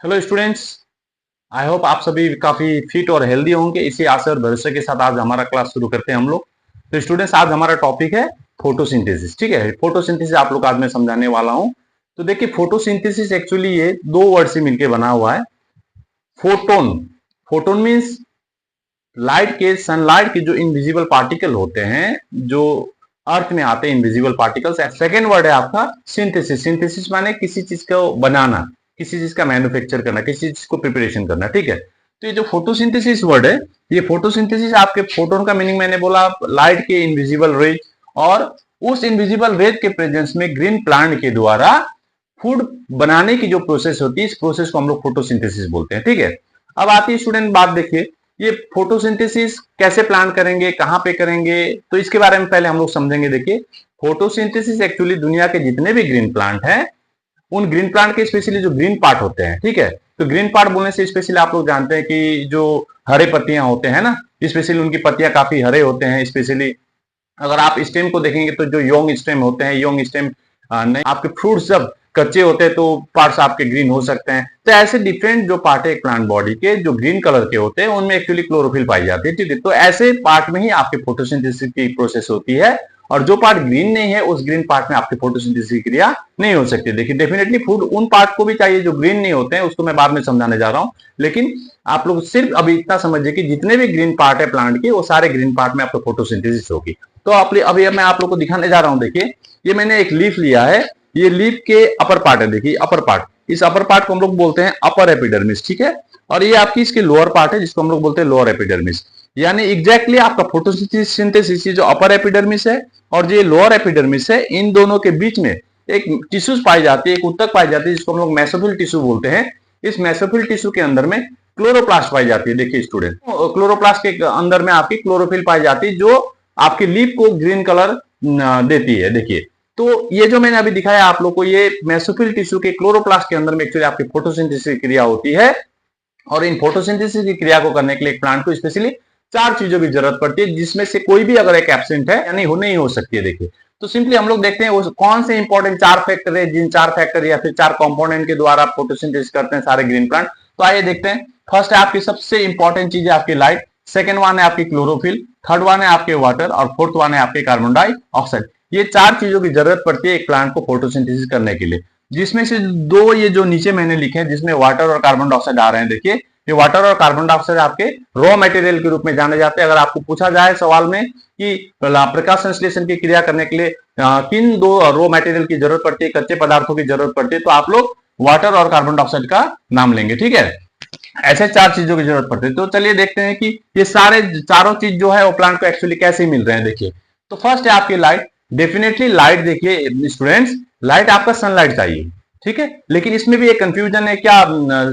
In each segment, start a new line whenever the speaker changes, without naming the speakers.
Hello students. I hope आप सभी काफी फिट और हेल्दी होंगे। इसी आशा और भरोसे के साथ आज हमारा क्लास शुरू करते हैं हम लोग। तो स्टूडेंट्स, आज हमारा टॉपिक है फोटोसिंथेसिस। ठीक है, फोटोसिंथेसिस आप लोग आज मैं समझाने वाला हूं। तो देखिए, फोटोसिंथेसिस एक्चुअली ये दो वर्ड से मिलकर बना हुआ है। फोटोन, फोटोन मीन्स लाइट के, सनलाइट के जो इनविजिबल पार्टिकल होते हैं, जो अर्थ में आते हैं इनविजिबल पार्टिकल्स। सेकेंड वर्ड है आपका सिंथेसिस। सिंथेसिस माने किसी चीज को बनाना, किसी चीज का मैन्युफैक्चर करना, किसी चीज को प्रिपरेशन करना। ठीक है, तो ये जो फोटोसिंथेसिस वर्ड है, ये फोटोसिंथेसिस आपके फोटोन का मीनिंग मैंने बोला लाइट के इनविजिबल रेज, और उस इनविजिबल रेज के प्रेजेंस में ग्रीन प्लांट के द्वारा फूड बनाने की जो प्रोसेस होती है, इस प्रोसेस को हम लोग फोटोसिंथेसिस बोलते हैं। ठीक है, अब आती है स्टूडेंट बात, देखिए ये फोटोसिंथेसिस कैसे प्लान करेंगे, कहां पे करेंगे, तो इसके बारे में पहले हम लोग समझेंगे। देखिए, फोटोसिंथेसिस एक्चुअली दुनिया के जितने भी ग्रीन प्लांट हैं, उन ग्रीन प्लांट के स्पेशली जो ग्रीन पार्ट होते हैं, ठीक है, तो ग्रीन पार्ट बोलने से स्पेशली आप लोग जानते हैं कि जो हरे पत्तियां होते हैं ना, स्पेशली उनकी पत्तियां काफी हरे होते हैं। स्पेशली अगर आप स्टेम को देखेंगे तो जो योंग स्टेम होते हैं, योंग स्टेम नहीं, आपके फ्रूट्स जब कच्चे होते हैं तो पार्ट्स आपके ग्रीन हो सकते हैं। तो ऐसे डिफरेंट जो पार्ट है एक प्लांट बॉडी के जो ग्रीन कलर के होते हैं, उनमें एक्चुअली क्लोरोफिल पाई जाती है। ठीक है, तो ऐसे पार्ट में ही आपके फोटोसिंथेसिस की प्रोसेस होती है, और जो पार्ट ग्रीन नहीं है उस ग्रीन पार्ट में आपकी फोटोसिंथेसिस की क्रिया नहीं हो सकती। देखिए, डेफिनेटली फूड उन पार्ट को भी चाहिए जो ग्रीन नहीं होते हैं, उसको मैं बाद में समझाने जा रहा हूं। लेकिन आप लोग सिर्फ अभी इतना समझिए कि जितने भी ग्रीन पार्ट है प्लांट के, वो सारे ग्रीन पार्ट में आपको फोटोसिंथेसिस होगी। तो अभी मैं आप लोग को दिखाने जा रहा हूं। देखिए, ये मैंने एक लीफ लिया है, ये लीफ के अपर पार्ट है। देखिए अपर पार्ट, इस अपर पार्ट को हम लोग बोलते हैं अपर एपिडर्मिस। ठीक है, और ये आपकी इसके लोअर पार्ट है जिसको हम लोग बोलते हैं लोअर एपिडर्मिस। यानी एग्जैक्टली आपका फोटोसिंथेसिस जो अपर एपिडर्मिस है और जो लोअर एपिडर्मिस है, इन दोनों के बीच में एक टिश्यूज पाई जाती है, एक उत्तक पाई जाती है जिसको हम लोग मेसोफिल टिश्यू बोलते हैं। इस मेसोफिल टिश्यू के अंदर में क्लोरोप्लास्ट पाई जाती है। देखिए स्टूडेंट, क्लोरोप्लास्ट के अंदर में आपकी क्लोरोफिल पाई जाती है जो आपकी लीफ को ग्रीन कलर देती है। देखिए, तो ये जो मैंने अभी दिखाया आप लोग को, ये मेसोफिल टिश्यू के क्लोरोप्लास्ट के अंदर में एक्चुअली आपकी फोटोसिंथेसिस की क्रिया होती है। और इन फोटोसिंथेसिस की क्रिया को करने के लिए एक प्लांट को स्पेशली चार चीजों की जरूरत पड़ती है, जिसमें से कोई भी अगर एक एब्सेंट है यानी नहीं हो सकती है। देखिए, तो सिंपली हम लोग देखते हैं वो कौन से इंपॉर्टेंट चार फैक्टर है, जिन चार फैक्टर या फिर चार कंपोनेंट के द्वारा फोटोसिंथेसिस करते हैं सारे ग्रीन प्लांट। तो आइए देखते हैं। फर्स्ट है आपकी सबसे इंपॉर्टेंट चीज है आपकी लाइट, सेकेंड वन है आपकी क्लोरोफिल, थर्ड वन है आपके वाटर, और फोर्थ वन है आपके कार्बन डाइऑक्साइड। ये चार चीजों की जरूरत पड़ती है एक प्लांट को फोटोसिंथेसिस करने के लिए, जिसमें से दो ये जो नीचे मैंने लिखे हैं जिसमें वाटर और कार्बन डाइऑक्साइड आ रहे हैं। देखिए, ये वाटर और कार्बन डाइऑक्साइड आपके रॉ मटेरियल के रूप में जाने जाते हैं। अगर आपको पूछा जाए सवाल में कि प्रकाश संश्लेषण की क्रिया करने के लिए किन दो रॉ मटेरियल की जरूरत पड़ती है, कच्चे पदार्थों की जरूरत पड़ती है, तो आप लोग वाटर और कार्बन डाइऑक्साइड का नाम लेंगे। ठीक है, ऐसे चार चीजों की जरूरत पड़ती है। तो चलिए देखते हैं कि ये सारे चारों चीज जो है वो प्लांट को एक्चुअली कैसे मिल रहे हैं। देखिए, तो फर्स्ट है आपकी लाइट। डेफिनेटली लाइट, देखिए स्टूडेंट्स, लाइट आपका सनलाइट चाहिए। ठीक है, लेकिन इसमें भी एक कंफ्यूजन है, क्या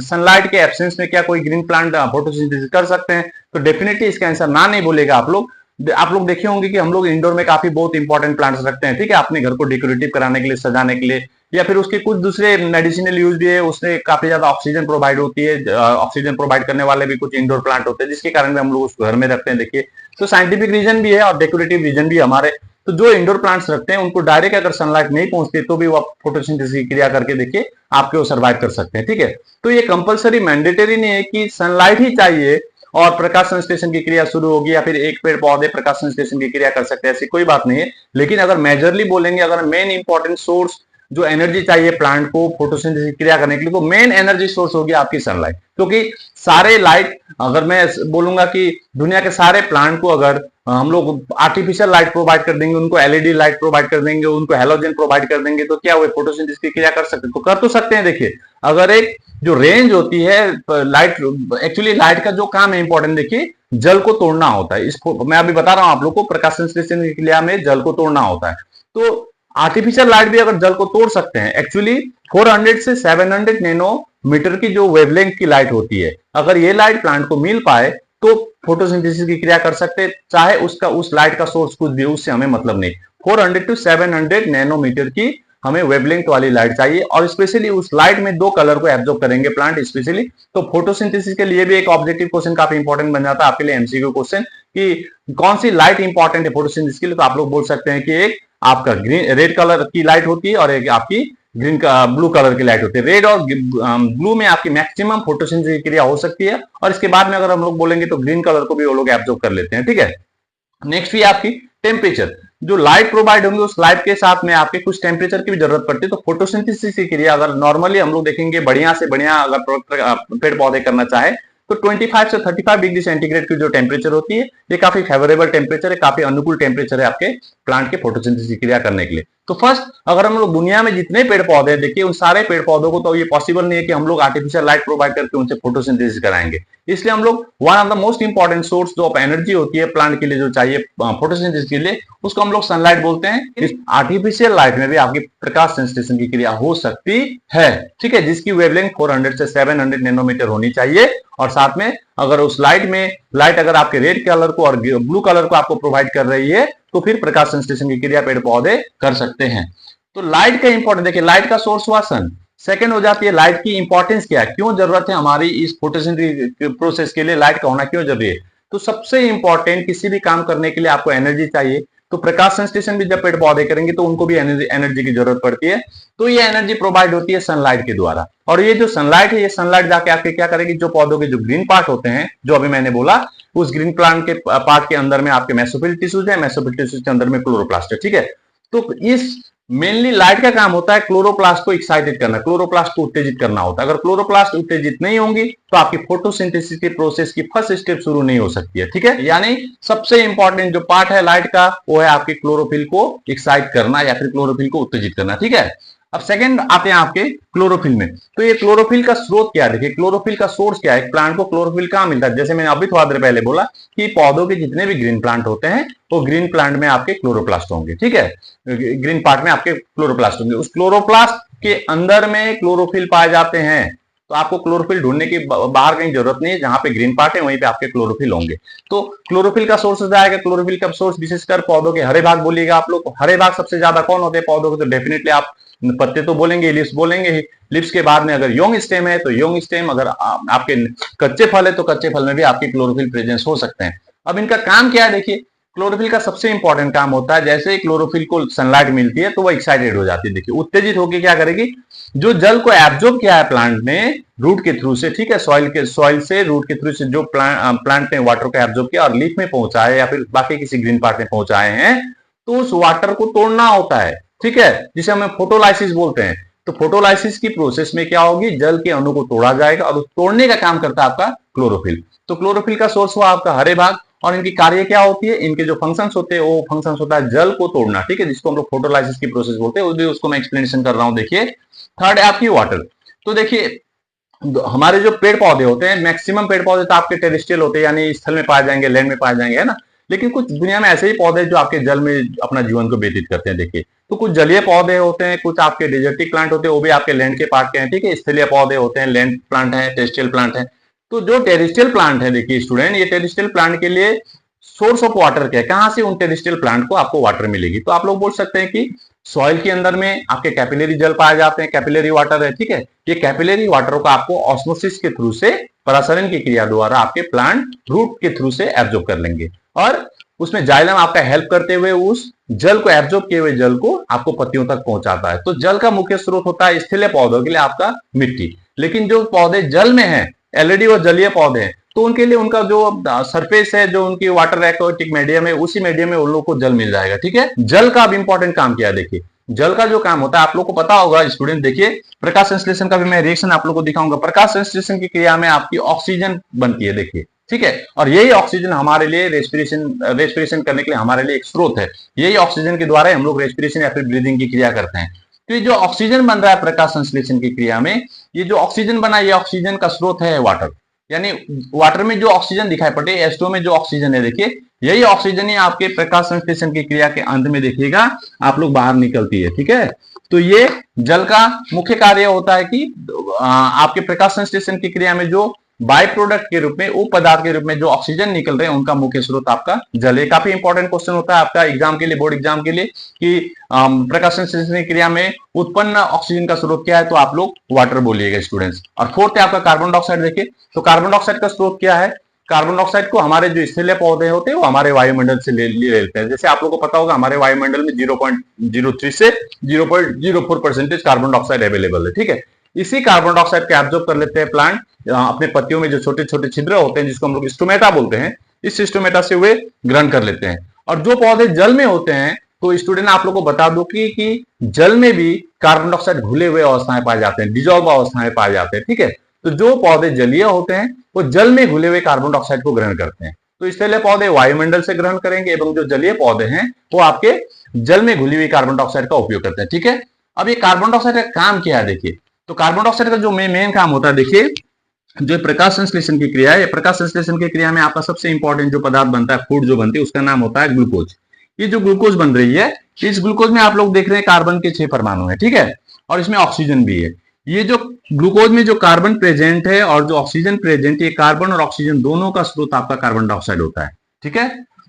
सनलाइट के एब्सेंस में क्या कोई ग्रीन प्लांट फोटोसिंथेसिस कर सकते हैं? तो डेफिनेटली इसका आंसर ना नहीं बोलेगा आप लोग। आप लोग देखे होंगे कि हम लोग इंडोर में काफी बहुत इंपॉर्टेंट प्लांट्स रखते हैं। ठीक है, अपने घर को डेकोरेटिव कराने के लिए, सजाने के लिए, या फिर उसके कुछ दूसरे मेडिसिनल यूज भी है, उससे काफी ज्यादा ऑक्सीजन प्रोवाइड होती है। ऑक्सीजन प्रोवाइड करने वाले भी कुछ इंडोर प्लांट होते हैं जिसके कारण भी हम लोग उसको घर में रखते हैं। देखिए, तो साइंटिफिक रीजन भी है और डेकोरेटिव रीजन भी हमारे। तो जो इंडोर प्लांट्स रखते हैं उनको डायरेक्ट अगर सनलाइट नहीं पहुंचती तो भी वो फोटोसिंथेसिस की क्रिया करके देखिए आपके वो सर्वाइव कर सकते हैं। ठीक है, तो ये कंपलसरी मैंडेटरी नहीं है कि सनलाइट ही चाहिए और प्रकाश संश्लेषण की क्रिया शुरू होगी, या फिर एक पेड़ पौधे प्रकाश संश्लेषण की क्रिया कर सकते हैं, ऐसी कोई बात नहीं है। लेकिन अगर मेजरली बोलेंगे, अगर मेन इंपॉर्टेंट सोर्स जो एनर्जी चाहिए प्लांट को फोटोसिंथेसिस की क्रिया करने के लिए, तो मेन एनर्जी सोर्स होगी आपकी सनलाइट। क्योंकि सारे लाइट, अगर मैं बोलूंगा कि दुनिया के सारे प्लांट को अगर हम लोग आर्टिफिशियल लाइट प्रोवाइड कर देंगे, उनको एलईडी लाइट प्रोवाइड कर देंगे, उनको हेलोजन प्रोवाइड कर देंगे, तो क्या वो फोटोसिंथेसिस की क्रिया कर सकते हैं? तो कर तो सकते हैं। देखिए, अगर एक जो रेंज होती है लाइट, एक्चुअली लाइट का जो काम है इंपॉर्टेंट, देखिए जल को तोड़ना होता है। इसको मैं अभी बता रहा हूं आप लोग को, प्रकाश संश्लेषण की क्रिया में जल को तोड़ना होता है। तो आर्टिफिशियल लाइट भी अगर जल को तोड़ सकते हैं, एक्चुअली 400 से 700 नैनोमीटर की जो वेवलेंथ की लाइट होती है, अगर ये लाइट प्लांट को मिल पाए तो फोटोसिंथेसिस की क्रिया कर सकते हैं, चाहे उसका उस लाइट का सोर्स कुछ भी, उससे हमें मतलब नहीं। 400 टू 700 नैनोमीटर की हमें वेवलेंथ वाली लाइट चाहिए, और स्पेशली उस लाइट में दो कलर को एब्जॉर्ब करेंगे प्लांट स्पेशली। तो फोटोसिंथेसिस के लिए भी एक ऑब्जेक्टिव क्वेश्चन काफी इंपॉर्टेंट बन जाता है आपके लिए, एमसीक्यू क्वेश्चन, कि कौन सी लाइट इंपॉर्टेंट है फोटोसिंथेसिस के लिए। तो आप लोग बोल सकते हैं कि एक आपका ग्रीन रेड कलर की लाइट होती है और एक आपकी ग्रीन का ब्लू कलर की लाइट होती है। रेड और ब्लू में आपकी मैक्सिमम फोटोसिंथेसिस की क्रिया हो सकती है, और इसके बाद में अगर हम लोग बोलेंगे तो ग्रीन कलर को भी वो लोग एब्जॉर्ब कर लेते हैं, ठीक है। नेक्स्ट भी आपकी टेम्परेचर, जो लाइट प्रोवाइड होंगे उस लाइट के साथ में आपके कुछ टेम्परेचर की भी जरूरत पड़ती है। तो फोटोसिंथेसिस की क्रिया अगर नॉर्मली हम लोग देखेंगे बढ़िया से बढ़िया अगर पेड़ पौधे करना चाहे तो 25 से 35 डिग्री सेंटीग्रेड की जो टेम्परेचर होती है ये काफी फेवरेबल टेम्परेचर है, काफी अनुकूल टेम्परेचर है आपके प्लांट के फोटोसिंथेसिस की क्रिया करने के लिए। तो फर्स्ट अगर हम लोग दुनिया में जितने पेड़ पौधे हैं देखिए उन सारे पेड़ पौधों को तो ये पॉसिबल नहीं है कि हम लोग आर्टिफिशियल लाइट प्रोवाइड करके उनसे फोटोसिंथेसिस कराएंगे। इसलिए हम लोग one of the most important source जो ऑफ एनर्जी होती है प्लांट के लिए जो चाहिए फोटोसिंथेसिस के लिए उसको हम लोग सनलाइट बोलते हैं। इस आर्टिफिशियल लाइट में भी आपकी प्रकाश संश्लेषण की क्रिया हो सकती है, ठीक है, जिसकी वेवलेंथ 400 से 700 नैनोमीटर होनी चाहिए। और साथ में अगर उस लाइट अगर आपके रेड कलर को और ब्लू कलर को आपको प्रोवाइड कर रही है तो फिर प्रकाश संश्लेषण की क्रिया पेड़ पौधे कर सकते हैं। तो लाइट का इंपॉर्टेंस देखिए, लाइट का सोर्स हुआ सन। सेकंड हो जाती है लाइट की इंपॉर्टेंस क्या है, क्यों जरूरत है हमारी इस फोटोसिंथेसिस प्रोसेस के लिए लाइट का होना क्यों जरूरी है। तो सबसे इंपॉर्टेंट किसी भी काम करने के लिए आपको एनर्जी चाहिए, तो प्रकाश संश्लेषण भी जब पेड़ पौधे करेंगे तो उनको भी एनर्जी की जरूरत पड़ती है। तो ये एनर्जी प्रोवाइड होती है सनलाइट के द्वारा, और ये जो सनलाइट है ये सनलाइट जाके आपके क्या करेगी, जो पौधों के जो ग्रीन पार्ट होते हैं जो अभी मैंने बोला उस ग्रीन प्लांट के पार्ट के अंदर में आपके मेसोफिल टिश्यूज है, मेसोफिल टिश्यूज के अंदर में क्लोरोप्लास्ट है, ठीक है। तो इस मेनली लाइट का काम होता है क्लोरोप्लास्ट को एक्साइटेड करना, क्लोरोप्लास्ट को उत्तेजित करना होता है। अगर क्लोरोप्लास्ट उत्तेजित नहीं होंगी तो आपकी फोटोसिंथेसिस की प्रोसेस की फर्स्ट स्टेप शुरू नहीं हो सकती है, ठीक है। यानी सबसे इंपॉर्टेंट जो पार्ट है लाइट का वो है आपके क्लोरोफिल को एक्साइट करना या फिर क्लोरोफिल को उत्तेजित करना, ठीक है। अब सेकंड आते हैं आपके क्लोरोफिल में। तो ये क्लोरोफिल का स्रोत क्या है, देखिए क्लोरोफिल का सोर्स क्या है, प्लांट को क्लोरोफिल कहां मिलता है। जैसे मैंने अभी थोड़ा देर पहले बोला कि पौधों के जितने भी ग्रीन प्लांट होते हैं वो ग्रीन प्लांट में आपके क्लोरोप्लास्ट होंगे, ठीक है, ग्रीन पार्ट में आपके क्लोरोप्लास्ट होंगे। उस क्लोरोप्लास्ट के अंदर में क्लोरोफिल पाए जाते हैं, तो आपको क्लोरोफिल ढूंढने की बाहर कहीं जरूरत नहीं है, जहां पे ग्रीन पार्ट है वहीं पे आपके क्लोरोफिल होंगे। तो क्लोरोफिल का सोर्स जाएगा, क्लोरोफिल का सोर्स विशेषकर पौधों के हरे भाग बोलिएगा आप लोग। हरे भाग सबसे ज्यादा कौन होते हैं पौधों के, तो डेफिनेटली आप पत्ते तो बोलेंगे, लिप्स बोलेंगे ही। लिप्स के बाद में अगर योंग स्टेम है तो योंग स्टेम, अगर आपके कच्चे फल है तो कच्चे फल में भी आपकी क्लोरोफिल प्रेजेंस हो सकते हैं। अब इनका काम क्या है, देखिए क्लोरोफिल का सबसे इंपॉर्टेंट काम होता है जैसे ही क्लोरोफिल को सनलाइट मिलती है तो वो एक्साइटेड हो जाती है, देखिए उत्तेजित होकर क्या करेगी, जो जल को एब्जॉर्ब किया है प्लांट ने रूट के थ्रू से, ठीक है, सॉइल से रूट के थ्रू से जो प्लांट ने वाटर को एब्जॉर्ब किया और लीफ में पहुंचाए या फिर बाकी किसी ग्रीन पार्ट में पहुंचाए हैं, तो उस वाटर को तोड़ना होता है, ठीक है, जिसे हम फोटोलाइसिस बोलते हैं। तो फोटोलाइसिस की प्रोसेस में क्या होगी, जल के अणु को तोड़ा जाएगा और तोड़ने का काम करता है आपका क्लोरोफिल। तो क्लोरोफिल का सोर्स हुआ आपका हरे भाग, और इनकी कार्य क्या होती है, इनके जो फंक्शंस होते हैं वो फंक्शंस होता है जल को तोड़ना, ठीक है, जिसको हम लोग फोटोलाइसिस की प्रोसेस बोलते हैं, उसको मैं एक्सप्लेनेशन कर रहा हूं। देखिए थर्ड है आपकी वाटर। तो देखिए हमारे जो पेड़ पौधे होते हैं, मैक्सिमम पेड़ पौधे तो आपके टेरेस्ट्रियल होते हैं, यानी स्थल में पाए जाएंगे, लैंड में पाए जाएंगे, है ना। लेकिन कुछ दुनिया में ऐसे ही पौधे जो आपके जल में अपना जीवन को व्यतीत करते हैं। देखिए तो कुछ जलीय पौधे होते हैं, कुछ आपके डेजर्टिक प्लांट होते हैं, वो भी आपके लैंड के पार्ट के हैं, ठीक है। स्थलीय पौधे होते हैं, लैंड प्लांट है, टेरेस्ट्रियल प्लांट है। तो जो टेरेस्ट्रियल प्लांट है, देखिए स्टूडेंट, ये टेरेस्ट्रियल प्लांट के लिए सोर्स ऑफ वाटर क्या है, कहां से उन टेरेस्ट्रियल प्लांट को आपको वाटर मिलेगी। तो आप लोग बोल सकते हैं कि सॉइल के अंदर में आपके कैपिलरी जल पाए जाते हैं, कैपिलरी वाटर है, ठीक है। ये कैपिलरी वाटर को आपको ऑस्मोसिस के थ्रू से, परासरण की क्रिया द्वारा आपके प्लांट रूट के थ्रू से एब्जॉर्ब कर लेंगे, और उसमें जाइलम आपका हेल्प करते हुए उस जल को, एब्जॉर्ब किए हुए जल को आपको पत्तियों तक पहुंचाता है। तो जल का मुख्य स्रोत होता है स्थलीय पौधों के लिए आपका मिट्टी। लेकिन जो पौधे जल में है, ऑलरेडी वो जलीय पौधे हैं, तो उनके लिए उनका जो सरफेस है, जो उनकी वाटर एक्वाटिक मीडियम है, उसी मीडियम में उन लोगों को जल मिल जाएगा, ठीक है। जल का अब इंपॉर्टेंट काम क्या है, देखिए जल का जो काम होता है आप लोग को पता होगा स्टूडेंट। देखिए प्रकाश संश्लेषण का भी मैं रिएक्शन आप लोग को दिखाऊंगा। प्रकाश संश्लेषण की क्रिया में आपकी ऑक्सीजन बनती है, देखिए, ठीक है, और यही ऑक्सीजन हमारे लिए रेस्पिरेशन करने के लिए हमारे लिए एक स्रोत है। यही ऑक्सीजन के द्वारा हम लोग रेस्पिरेशन या फिर ब्रीदिंग की क्रिया करते हैं। तो ये जो ऑक्सीजन बन रहा है प्रकाश संश्लेषण की क्रिया में, ये जो ऑक्सीजन बना, ये ऑक्सीजन का स्रोत है वाटर। यानी वाटर में जो ऑक्सीजन दिखाई पड़े, H2O में जो ऑक्सीजन है, देखिए यही ऑक्सीजन ही आपके प्रकाश संश्लेषण की क्रिया के अंत में देखिएगा आप लोग बाहर निकलती है, ठीक है। तो ये जल का मुख्य कार्य होता है कि आपके प्रकाश संश्लेषण की क्रिया में जो बाय प्रोडक्ट के रूप में, उप पदार्थ के रूप में जो ऑक्सीजन निकल रहे हैं, उनका मुख्य स्रोत आपका जल है। काफी इंपॉर्टेंट क्वेश्चन होता है आपका एग्जाम के लिए, बोर्ड एग्जाम के लिए, कि प्रकाश संश्लेषण की क्रिया में उत्पन्न ऑक्सीजन का स्रोत क्या है, तो आप लोग वाटर बोलिएगा स्टूडेंट्स। और फोर्थ है आपका कार्बन डाइऑक्साइड। देखिए तो कार्बन डाइऑक्साइड का स्रोत क्या है, कार्बन डाइऑक्साइड को हमारे जो स्थलीय पौधे होते हैं वो हमारे वायुमंडल से ले लेते हैं। जैसे आप लोगों को पता होगा हमारे वायुमंडल में 0.03 से 0.04% कार्बन डाइऑक्साइड अवेलेबल है, ठीक है। इसी कार्बन डाइऑक्साइड के एब्जॉर्ब कर लेते हैं प्लांट अपने पत्तियों में, जो छोटे छोटे छिद्र होते हैं जिसको हम लोग स्टोमेटा बोलते हैं, इस स्टोमेटा से वे ग्रहण कर लेते हैं। और जो पौधे जल में होते हैं, तो स्टूडेंट आप लोग को बता दो कि जल में भी कार्बन डाइऑक्साइड घुले हुए अवस्था में पाए जाते हैं, डिजॉल्व अवस्था में पाए जाते हैं, ठीक है। तो जो पौधे जलीय होते हैं वो जल में घुले हुए कार्बन डाइऑक्साइड को ग्रहण करते हैं। तो स्थलीय पौधे वायुमंडल से ग्रहण करेंगे एवं जो जलीय पौधे हैं वो आपके जल में घुली हुई कार्बन डाइऑक्साइड का उपयोग करते हैं, ठीक है। अब ये कार्बन डाइऑक्साइड का काम क्या है देखिए, तो कार्बन डाइऑक्साइड का जो मेन काम होता है, देखिए जो प्रकाश संश्लेषण की क्रिया है, प्रकाश संश्लेषण की क्रिया में आपका सबसे इंपॉर्टेंट जो पदार्थ बनता है, फूड जो बनती है, उसका नाम होता है ग्लूकोज। ये जो ग्लूकोज बन रही है, इस ग्लूकोज में आप लोग देख रहे हैं कार्बन के 6 परमाणु है, ठीक है, और इसमें ऑक्सीजन भी है। ये जो ग्लूकोज में जो कार्बन प्रेजेंट है और जो ऑक्सीजन प्रेजेंट है, कार्बन और ऑक्सीजन दोनों का स्रोत आपका कार्बन डाइऑक्साइड होता है, ठीक है।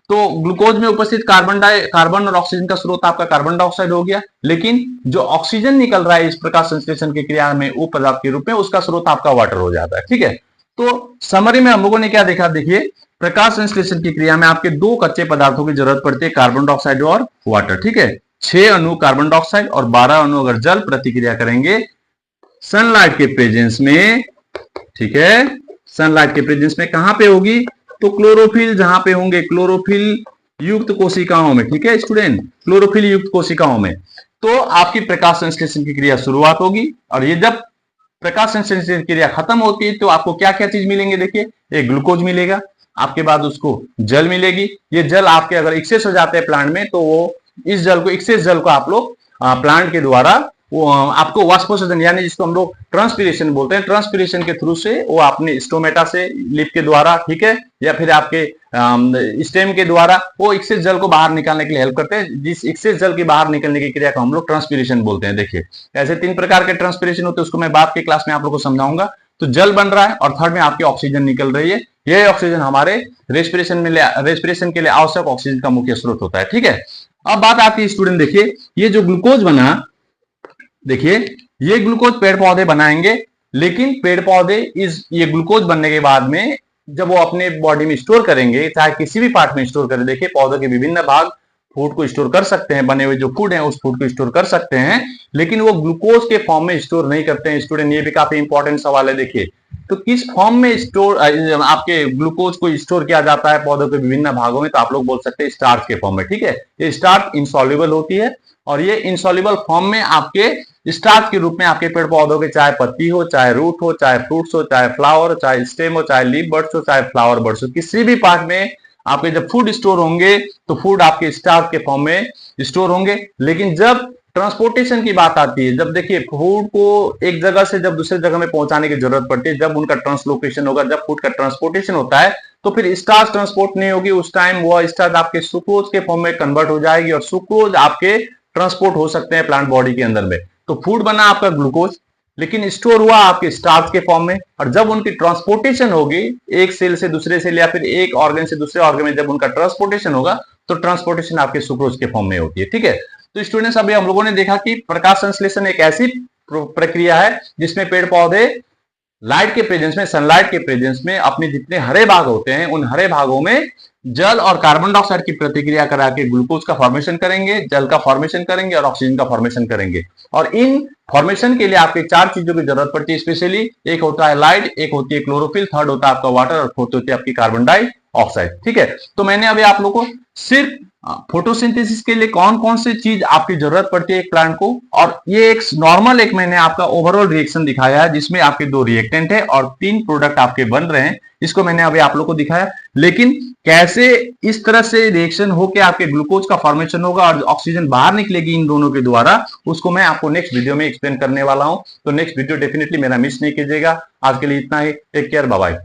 तो ग्लूकोज में उपस्थित कार्बन और ऑक्सीजन का स्रोत आपका कार्बन डाइऑक्साइड हो गया, लेकिन जो ऑक्सीजन निकल रहा है इस प्रकाश संश्लेषण की क्रिया में उप पदार्थ के रूप में, उसका स्रोत आपका वाटर हो जाता है, ठीक है। तो समरी में हम लोगों ने क्या देखा, देखिए प्रकाश संश्लेषण की क्रिया में आपके 2 कच्चे पदार्थों की जरूरत पड़ती है, कार्बन डाइऑक्साइड और वाटर, ठीक है। 6 अणु कार्बन डाइऑक्साइड और 12 अणु अगर जल प्रतिक्रिया करेंगे सनलाइट के प्रेजेंस में, ठीक है, सनलाइट के प्रेजेंस में कहां पे होगी, तो क्लोरोफिल जहां पे होंगे, क्लोरोफिल युक्त कोशिकाओं में, ठीक है स्टूडेंट, क्लोरोफिल युक्त कोशिकाओं में, तो आपकी प्रकाश संश्लेषण की क्रिया शुरुआत होगी। और ये जब प्रकाश संश्लेषण की क्रिया खत्म होती है तो आपको क्या क्या चीज मिलेंगे, देखिए एक ग्लूकोज मिलेगा, आपके बाद उसको जल मिलेगी। ये जल आपके अगर एक्सेस हो जाते हैं प्लांट में, तो वो इस जल को, एक्सेस जल को आप लोग प्लांट के द्वारा वो आपको वाष्पोत्सर्जन, यानी जिसको हम लोग ट्रांसपीरेशन बोलते हैं, ट्रांसपीरेशन के थ्रू से वो अपने स्टोमेटा से लिप के द्वारा, ठीक है, या फिर आपके स्टेम के द्वारा वो एक्सेस जल को बाहर निकालने के लिए हेल्प करते हैं। जिस एक्सेस जल की बाहर निकलने की क्रिया को हम लोग ट्रांसपीरेशन बोलते हैं। देखिए ऐसे 3 प्रकार के ट्रांसपीरेशन होते हैं, उसको मैं बाद के क्लास में आप लोग को समझाऊंगा। तो जल बन रहा है और थर्ड में आपकी ऑक्सीजन निकल रही है। यह ऑक्सीजन हमारे रेस्पिरेशन के लिए आवश्यक ऑक्सीजन का मुख्य स्रोत होता है, ठीक है। अब बात आती है स्टूडेंट, देखिए ये जो ग्लूकोज बना, देखिए ये ग्लूकोज पेड़ पौधे बनाएंगे, लेकिन पेड़ पौधे ये ग्लूकोज बनने के बाद में जब वो अपने बॉडी में स्टोर करेंगे, चाहे किसी भी पार्ट में स्टोर करें, देखिए पौधों के विभिन्न भाग फूड को स्टोर कर सकते हैं, बने हुए जो फूड है उस फूड को स्टोर कर सकते हैं, लेकिन वो ग्लूकोज के फॉर्म में स्टोर नहीं करते हैं। स्टूडेंट ये भी काफी इंपॉर्टेंट सवाल है। देखिए तो किस फॉर्म में स्टोर आपके ग्लूकोज को स्टोर किया जाता है पौधों के विभिन्न भागों में, तो आप लोग बोल सकते हैं स्टार्च के फॉर्म में, ठीक है। ये स्टार्च इनसॉल्युबल होती है और ये इनसॉल्युबल फॉर्म में आपके स्टार्च के रूप में आपके पेड़ पौधों के, चाहे पत्ती हो, चाहे रूट हो, चाहे फ्रूट्स हो, चाहे फ्लावर, चाहे स्टेम हो, चाहे लीफ बर्ड्स हो, चाहे फ्लावर बर्ड्स हो, किसी भी पार्ट में आपके जब फूड स्टोर होंगे तो फूड आपके स्टार्च के फॉर्म में स्टोर होंगे। लेकिन जब ट्रांसपोर्टेशन की बात आती है, जब देखिए फूड को एक जगह से जब दूसरे जगह में पहुंचाने की जरूरत पड़ती है, जब उनका ट्रांसलोकेशन होगा, जब फूड का ट्रांसपोर्टेशन होता है, तो फिर स्टार्च ट्रांसपोर्ट नहीं होगी, उस टाइम वो स्टार्च आपके सुक्रोज के फॉर्म में कन्वर्ट हो जाएगी और सुक्रोज आपके ट्रांसपोर्ट हो सकते हैं प्लांट बॉडी के अंदर में। तो फूड बना आपका ग्लूकोज, लेकिन स्टोर हुआ आपके स्टार्च के फॉर्म में, और जब उनकी ट्रांसपोर्टेशन होगी एक सेल से दूसरे सेल या फिर एक ऑर्गन से दूसरे ऑर्गन में, जब उनका ट्रांसपोर्टेशन होगा तो ट्रांसपोर्टेशन आपके सुक्रोज के फॉर्म में होती है, ठीक है। तो स्टूडेंट्स अभी हम लोगों ने देखा कि प्रकाश संश्लेषण एक ऐसी प्रक्रिया है जिसमें पेड़ पौधे लाइट के प्रेजेंस में, सनलाइट के प्रेजेंस में अपने जितने हरे भाग होते हैं उन हरे भागों में जल और कार्बन डाइऑक्साइड की प्रतिक्रिया करा के ग्लूकोज का फॉर्मेशन करेंगे, जल का फॉर्मेशन करेंगे और ऑक्सीजन का फॉर्मेशन करेंगे। और इन फॉर्मेशन के लिए आपके 4 चीजों की जरूरत पड़ती है स्पेशली। एक होता है लाइट, एक होती है क्लोरोफिल, थर्ड होता है आपका वाटर और फोर्थ होती है आपकी कार्बन डाइऑक्साइड, ठीक है। तो मैंने अभी आप लोगों को सिर्फ फोटोसिंथेसिस के लिए कौन कौन सी चीज आपकी जरूरत पड़ती है एक प्लांट को, और ये एक नॉर्मल एक मैंने आपका ओवरऑल रिएक्शन दिखाया है जिसमें आपके 2 रिएक्टेंट है और 3 प्रोडक्ट आपके बन रहे हैं, इसको मैंने अभी आप लोग को दिखाया। लेकिन कैसे इस तरह से रिएक्शन होकर आपके ग्लूकोज का फॉर्मेशन होगा और ऑक्सीजन बाहर निकलेगी इन दोनों के द्वारा, उसको मैं आपको नेक्स्ट वीडियो में एक्सप्लेन करने वाला हूं। तो नेक्स्ट वीडियो डेफिनेटली मेरा मिस नहीं कीजिएगा। आज के लिए इतना ही, टेक केयर, बाय बाय।